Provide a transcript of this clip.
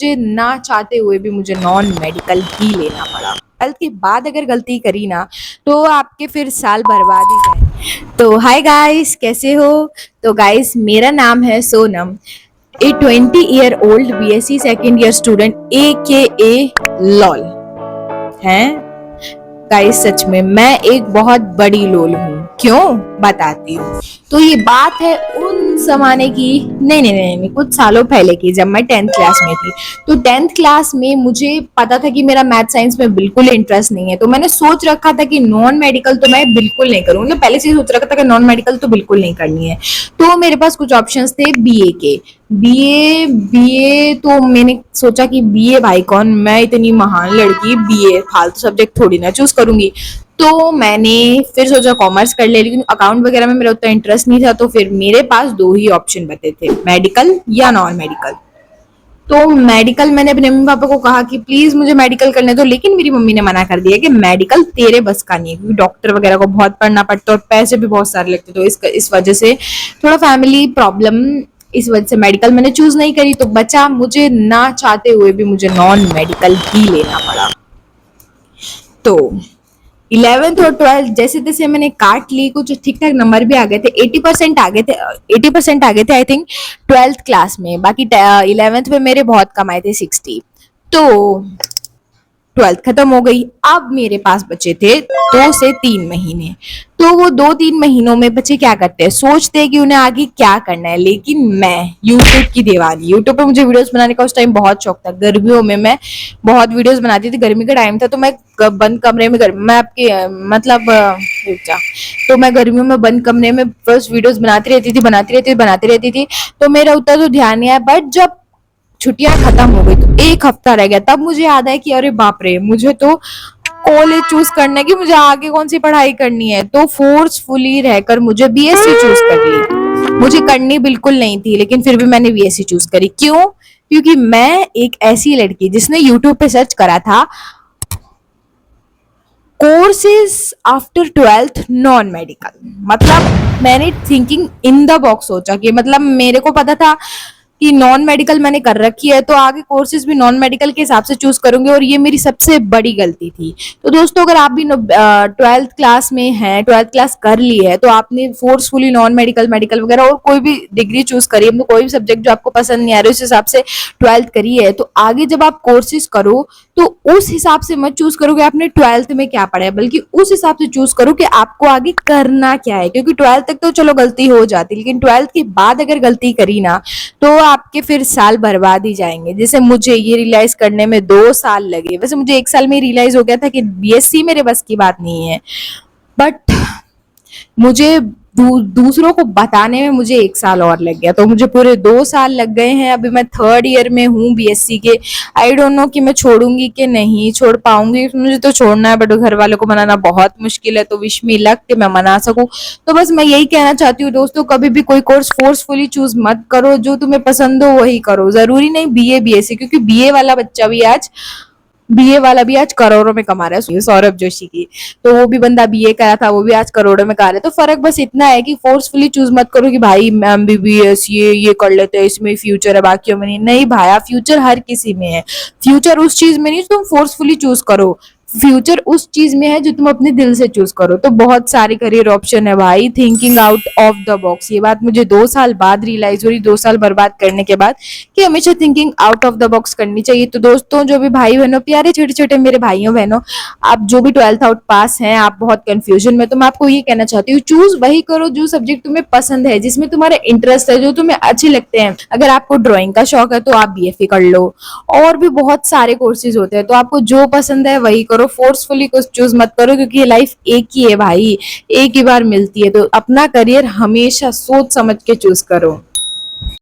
मुझे ना चाहते हुए भी मुझे नॉन मेडिकल ही लेना पड़ा। 12th के बाद अगर गलती करी ना तो आपके फिर साल बर्बाद ही जाए। तो हाय गाइस, कैसे हो? तो गाइस, मेरा नाम है Sonam, a 20 year old BSc second year student A K A lol हैं। गाइस, सच में मैं एक बहुत बड़ी लोल हूँ। क्यों? बताती हूँ। तो ये बात है उन जमाने की, नहीं, कुछ सालों पहले की, जब मैं 10th क्लास में थी। तो 10th क्लास में मुझे पता था कि मेरा मैथ साइंस में बिल्कुल इंटरेस्ट नहीं है। तो मैंने सोच रखा था कि नॉन मेडिकल तो मैं बिल्कुल नहीं करूँ, मतलब पहले से ही सोच रखा था कि नॉन मेडिकल तो बिल्कुल नहीं करनी है। तो मेरे पास कुछ ऑप्शंस थे बीए के। बीए तो मैंने सोचा कि बीए भाई कौन, मैं इतनी महान लड़की बीए फालतू सब्जेक्ट थोड़ी ना चूज करूंगी। तो मैंने फिर सोचा कॉमर्स कर ले, लेकिन अकाउंट वगैरह में मेरा उतना इंटरेस्ट नहीं था। तो फिर मेरे पास दो ही ऑप्शन बचे थे, मेडिकल या नॉन मेडिकल। तो मेडिकल, मैंने अपने मम्मी पापा को कहा कि प्लीज मुझे मेडिकल करने दो, लेकिन मेरी मम्मी ने मना कर दिया कि मेडिकल तेरे बस का नहीं है, क्योंकि डॉक्टर वगैरह को बहुत पढ़ना पड़ता है और पैसे भी बहुत सारे लगते। तो इस वजह से थोड़ा फैमिली प्रॉब्लम, इस वजह से मेडिकल मैंने चूज नहीं करी। तो बचा मुझे ना चाहते हुए भी मुझे नॉन मेडिकल ही लेना पड़ा। तो 11th और 12th जैसे तैसे मैंने काट ली, कुछ ठीक ठाक नंबर भी आ गए थे, 80% आ गए थे, 80% आ गए थे आई थिंक 12th क्लास में। बाकी 11th में मेरे बहुत कम आए थे 60। तो 12th खत्म हो गई। अब मेरे पास बचे थे 2 से 3 महीने। तो वो 2-3 महीनों में बच्चे क्या करते हैं, सोचते हैं कि उन्हें आगे क्या करना है। लेकिन मैं यूट्यूब की दीवानी, यूट्यूब पे मुझे वीडियोस बनाने का उस टाइम बहुत शौक था। गर्मियों में मैं बहुत वीडियोस बनाती थी, गर्मी का टाइम था। तो मैं बंद कमरे में, मैं आपके मतलब रुक जा। तो मैं गर्मियों में बंद कमरे में फर्स्ट वीडियोस बनाती रहती थी। तो मेरा उतना तो ध्यान नहीं आया। बट जब छुट्टियां खत्म हो गई तो एक हफ्ता रह गया, तब मुझे याद आया कि अरे बाप रे, मुझे तो कॉलेज चूज करना है कि मुझे आगे कौन सी पढ़ाई करनी है। तो फोर्सफुली रहकर मुझे बीएससी चूज कर ली। मुझे करनी बिल्कुल नहीं थी, लेकिन फिर भी मैंने बीएससी चूज करी। क्यों? क्योंकि मैं एक ऐसी लड़की जिसने यूट्यूब पे सर्च करा था courses after 12th non medical. मतलब मैंने थिंकिंग इन द बॉक्स सोचा कि मतलब मेरे को पता था कि नॉन मेडिकल मैंने कर रखी है, तो आगे कोर्सेज भी नॉन मेडिकल के हिसाब से चूज करूंगी। और ये मेरी सबसे बड़ी गलती थी। तो दोस्तों, अगर आप भी 12th क्लास में हैं, 12th क्लास कर ली है, तो आपने फोर्सफुली नॉन मेडिकल, मेडिकल वगैरह और कोई भी डिग्री चूज करी है, कोई भी सब्जेक्ट जो आपको पसंद नहीं आ रहा, उस हिसाब से 12th करी है, तो आगे जब आप कोर्सेज करो तो उस हिसाब से मत चूज करो कि आपने 12th में क्या पढ़ा है, बल्कि उस हिसाब से चूज करो कि आपको आगे करना क्या है। क्योंकि 12th तक तो चलो गलती हो जाती, लेकिन 12th के बाद अगर गलती करी ना तो आपके फिर साल बर्बाद ही जाएंगे। जैसे मुझे ये रियलाइज करने में 2 साल लगे। वैसे मुझे 1 साल में रियलाइज हो गया था कि बीएससी मेरे बस की बात नहीं है। बट मुझे दूसरों को बताने में मुझे 1 साल और लग गया। तो मुझे पूरे 2 साल लग गए हैं। अभी मैं 3rd ईयर में हूँ बीएससी के। आई डोंट नो कि मैं छोड़ूंगी कि नहीं छोड़ पाऊंगी। मुझे तो छोड़ना है, बट घर वालों को मनाना बहुत मुश्किल है। तो विश मी लक कि मैं मना सकूं। तो बस मैं यही कहना चाहती हूँ दोस्तों, कभी भी कोई कोर्स फोर्सफुली चूज मत करो। जो तुम्हें पसंद हो वही करो। जरूरी नहीं बीए बीएससी, क्योंकि बीए वाला भी आज करोड़ों में कमा रहा है। सौरभ जोशी की, तो वो भी बंदा बीए करा था, वो भी आज करोड़ों में कमा रहा है। तो फर्क बस इतना है कि फोर्सफुली चूज मत करो कि भाई एमबीबीएस ये कर लेते हैं, इसमें फ्यूचर है, बाकियों में नहीं। नहीं भाया, फ्यूचर हर किसी में है। फ्यूचर उस चीज में नहीं तुम फोर्सफुली चूज करो, फ्यूचर उस चीज में है जो तुम अपने दिल से चूज करो। तो बहुत सारे करियर ऑप्शन है भाई, thinking out of the box. ये बात मुझे 2 साल बाद रियलाइज हो रही, 2 साल बर्बाद करने के बाद, कि हमेशा thinking out of the box करनी चाहिए। तो दोस्तों, जो भी भाई बहनों, प्यारे छोटे छोटे मेरे भाइयों बहनों, आप जो भी 12th आउट पास हैं, आप बहुत कंफ्यूजन में, तो मैं आपको ये कहना चाहती हूँ, चूज वही करो जो सब्जेक्ट तुम्हें पसंद है, जिसमें तुम्हारा इंटरेस्ट है, जो तुम्हें अच्छे लगते हैं। अगर आपको ड्राइंग का शौक है तो आप बीएफए कर लो। और भी बहुत सारे कोर्सेज होते हैं, तो आपको जो पसंद है वही करो। फोर्सफुली कुछ चूज मत करो, क्योंकि ये लाइफ एक ही है भाई, एक ही बार मिलती है। तो अपना करियर हमेशा सोच समझ के चूज करो।